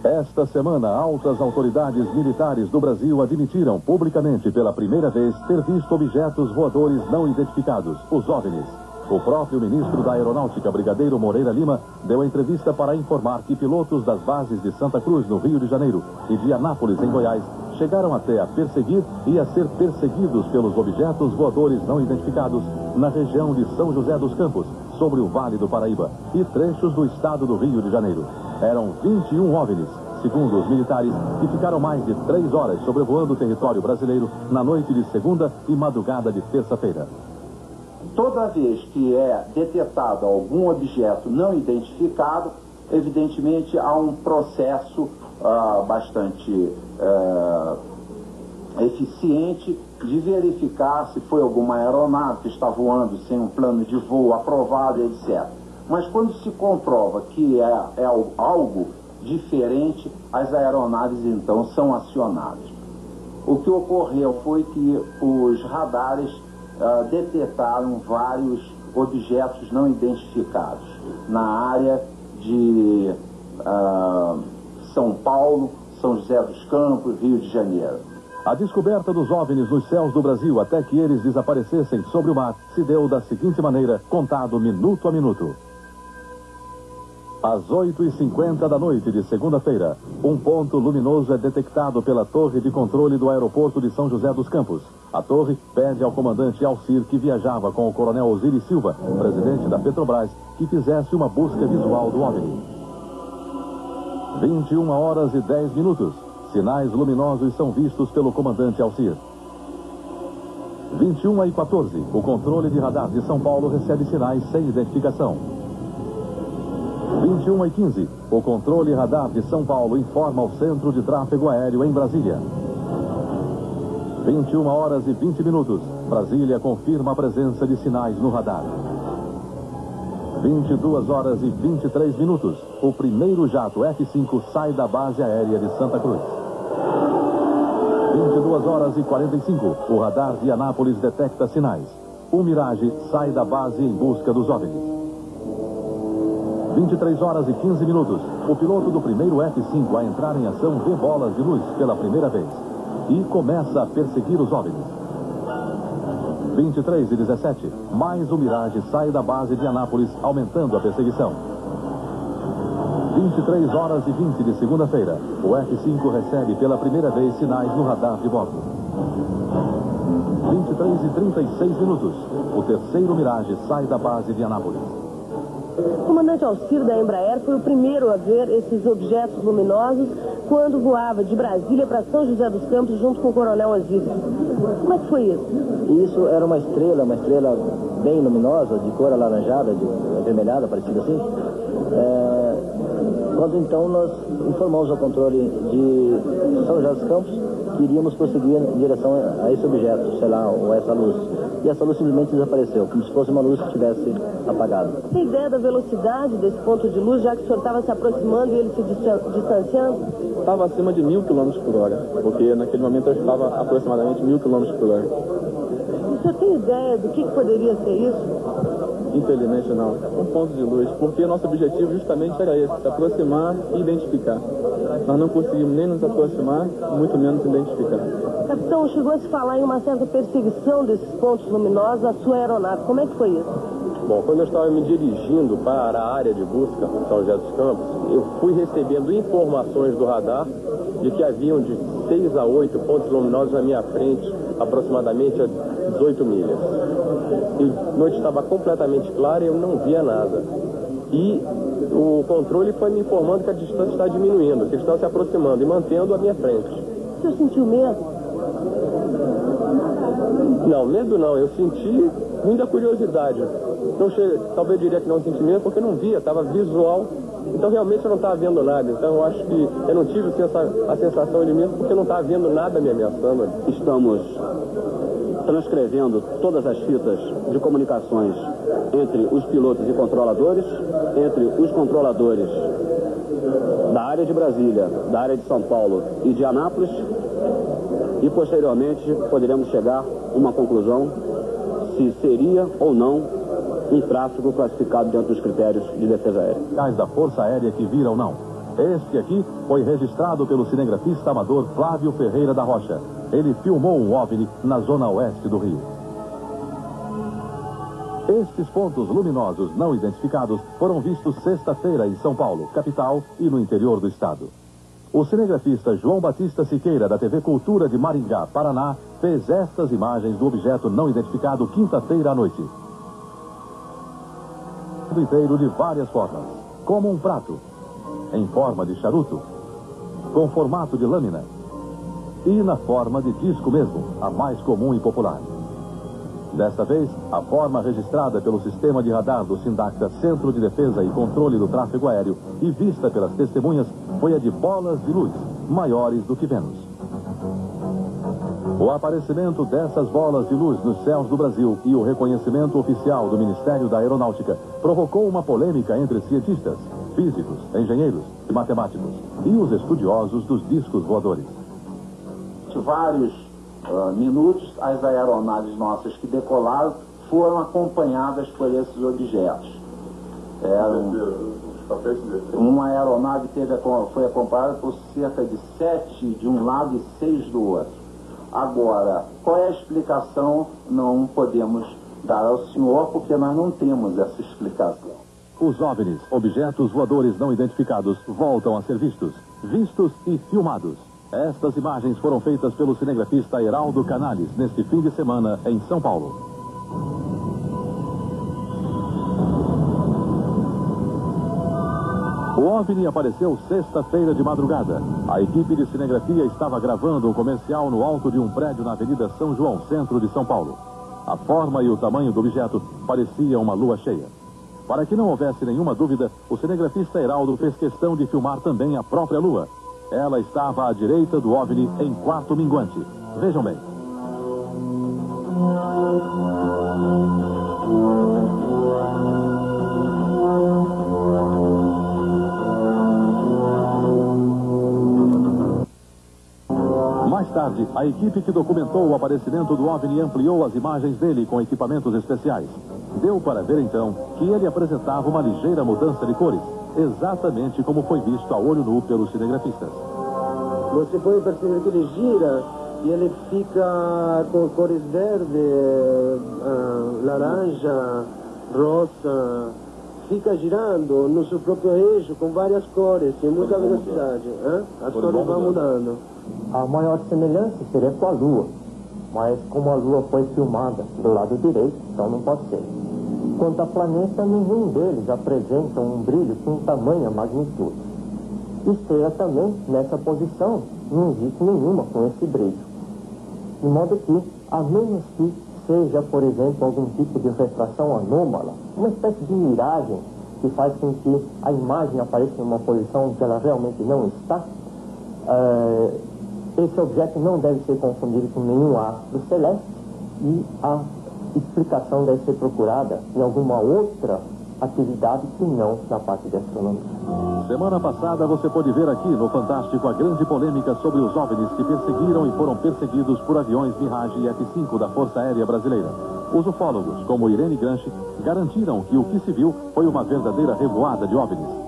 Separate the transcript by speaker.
Speaker 1: Esta semana, altas autoridades militares do Brasil admitiram publicamente pela primeira vez ter visto objetos voadores não identificados, os OVNIs. O próprio ministro da Aeronáutica, Brigadeiro Moreira Lima, deu entrevista para informar que pilotos das bases de Santa Cruz, no Rio de Janeiro, e de Anápolis, em Goiás, chegaram até a perseguir e a ser perseguidos pelos objetos voadores não identificados na região de São José dos Campos, sobre o Vale do Paraíba, e trechos do estado do Rio de Janeiro. Eram 21 OVNIs, segundo os militares, que ficaram mais de 3 horas sobrevoando o território brasileiro na noite de segunda e madrugada de terça-feira.
Speaker 2: Toda vez que é detectado algum objeto não identificado, evidentemente há um processo bastante eficiente de verificar se foi alguma aeronave que está voando sem um plano de voo aprovado, etc. Mas quando se comprova que é algo diferente, as aeronaves então são acionadas. O que ocorreu foi que os radares detectaram vários objetos não identificados na área de São Paulo, São José dos Campos, Rio de Janeiro.
Speaker 1: A descoberta dos OVNIs nos céus do Brasil até que eles desaparecessem sobre o mar se deu da seguinte maneira, contado minuto a minuto. Às 8h50 da noite de segunda-feira, um ponto luminoso é detectado pela torre de controle do aeroporto de São José dos Campos. A torre pede ao comandante Alcir, que viajava com o coronel Osiris Silva, presidente da Petrobras, que fizesse uma busca visual do OVNI. 21h10. Sinais luminosos são vistos pelo comandante Alcir. 21h14. O controle de radar de São Paulo recebe sinais sem identificação. 21h15. O controle radar de São Paulo informa ao Centro de Tráfego Aéreo em Brasília. 21h20. Brasília confirma a presença de sinais no radar. 22h23. O primeiro jato F-5 sai da base aérea de Santa Cruz. 22h45. O radar de Anápolis detecta sinais. O Mirage sai da base em busca dos OVNIs. 23h15. O piloto do primeiro F-5 a entrar em ação vê bolas de luz pela primeira vez e começa a perseguir os OVNIs. 23h17. Mais um Mirage sai da base de Anápolis, aumentando a perseguição. 23h20 de segunda-feira. O F-5 recebe pela primeira vez sinais no radar de bordo. 23h36. O terceiro Mirage sai da base de Anápolis.
Speaker 3: O comandante Alcir da Embraer foi o primeiro a ver esses objetos luminosos quando voava de Brasília para São José dos Campos junto com o coronel Osiris. Como é que foi isso?
Speaker 4: Isso era uma estrela bem luminosa, de cor alaranjada, de avermelhada, parecida assim. Quando então nós informamos ao controle de São José dos Campos que iríamos prosseguir em direção a esse objeto, sei lá, ou essa luz. E essa luz simplesmente desapareceu, como se fosse uma luz que tivesse apagado.
Speaker 3: Tem ideia da velocidade desse ponto de luz, já que o senhor estava se aproximando e ele se distanciando?
Speaker 5: Estava acima de 1000 km por hora, porque naquele momento eu estava aproximadamente 1000 km por hora.
Speaker 3: O senhor tem ideia do que poderia ser isso?
Speaker 5: Infelizmente não. Um ponto de luz, porque nosso objetivo justamente era esse, se aproximar e identificar. Nós não conseguimos nem nos aproximar, muito menos identificar.
Speaker 3: Capitão, chegou a se falar em uma certa perseguição desses pontos luminosos à sua aeronave. Como é que foi isso?
Speaker 5: Bom, quando eu estava me dirigindo para a área de busca, São José dos Campos, eu fui recebendo informações do radar de que haviam de 6 a 8 pontos luminosos na minha frente, aproximadamente a 18 milhas. E a noite estava completamente clara e eu não via nada. E o controle foi me informando que a distância está diminuindo, que eles estão se aproximando e mantendo a minha frente.
Speaker 3: O senhor sentiu medo?
Speaker 5: Não, medo não. Eu senti muita curiosidade. Não talvez diria que não senti medo porque não via, estava visual. Então realmente eu não estava vendo nada. Então eu acho que eu não tive a sensação de medo porque eu não estava vendo nada me ameaçando.
Speaker 4: Estamos transcrevendo todas as fitas de comunicações entre os pilotos e controladores, entre os controladores da área de Brasília, da área de São Paulo e de Anápolis, e posteriormente poderemos chegar a uma conclusão se seria ou não um tráfego classificado dentro dos critérios de defesa aérea.
Speaker 1: Cais da Força Aérea que viram não. Este aqui foi registrado pelo cinegrafista amador Flávio Ferreira da Rocha. Ele filmou um OVNI na zona oeste do Rio. Estes pontos luminosos não identificados foram vistos sexta-feira em São Paulo, capital, e no interior do estado. O cinegrafista João Batista Siqueira, da TV Cultura de Maringá, Paraná, fez estas imagens do objeto não identificado quinta-feira à noite. Inteiro de várias formas, como um prato, em forma de charuto, com formato de lâmina e na forma de disco mesmo, a mais comum e popular. Desta vez, a forma registrada pelo sistema de radar do Sindacta, Centro de Defesa e Controle do Tráfego Aéreo, e vista pelas testemunhas, foi a de bolas de luz, maiores do que Vênus. O aparecimento dessas bolas de luz nos céus do Brasil e o reconhecimento oficial do Ministério da Aeronáutica provocou uma polêmica entre cientistas, físicos, engenheiros e matemáticos e os estudiosos dos discos voadores.
Speaker 2: Vários minutos, as aeronaves nossas que decolaram foram acompanhadas por esses objetos. Uma aeronave foi acompanhada por cerca de 7 de um lado e 6 do outro. Agora, qual é a explicação? Não podemos dar ao senhor, porque nós não temos essa explicação.
Speaker 1: Os OVNIs, objetos voadores não identificados, voltam a ser vistos e filmados. Estas imagens foram feitas pelo cinegrafista Heraldo Canales neste fim de semana em São Paulo. O OVNI apareceu sexta-feira de madrugada. A equipe de cinegrafia estava gravando um comercial no alto de um prédio na Avenida São João, centro de São Paulo. A forma e o tamanho do objeto parecia uma lua cheia. Para que não houvesse nenhuma dúvida, o cinegrafista Heraldo fez questão de filmar também a própria lua. Ela estava à direita do OVNI em quarto minguante. Vejam bem. Mais tarde, a equipe que documentou o aparecimento do OVNI ampliou as imagens dele com equipamentos especiais. Deu para ver então que ele apresentava uma ligeira mudança de cores, exatamente como foi visto a olho nu pelos cinegrafistas.
Speaker 6: Você pode perceber que ele gira e ele fica com cores verde, laranja, rosa, fica girando no seu próprio eixo com várias cores, em muita velocidade. As cores vão mudando.
Speaker 7: A maior semelhança seria com a Lua, mas como a Lua foi filmada do lado direito, então não pode ser. Quanto a planeta, nenhum deles apresenta um brilho com tamanha magnitude. Estrela também, nessa posição, não existe nenhuma com esse brilho. De modo que, a menos que seja, por exemplo, algum tipo de refração anômala, uma espécie de miragem que faz com que a imagem apareça em uma posição que ela realmente não está, esse objeto não deve ser confundido com nenhum astro celeste e a explicação deve ser procurada em alguma outra atividade que não na parte de astronomia.
Speaker 1: Semana passada você pôde ver aqui no Fantástico a grande polêmica sobre os OVNIs que perseguiram e foram perseguidos por aviões Mirage e F-5 da Força Aérea Brasileira. Os ufólogos, como Irene Granchi, garantiram que o que se viu foi uma verdadeira revoada de OVNIs.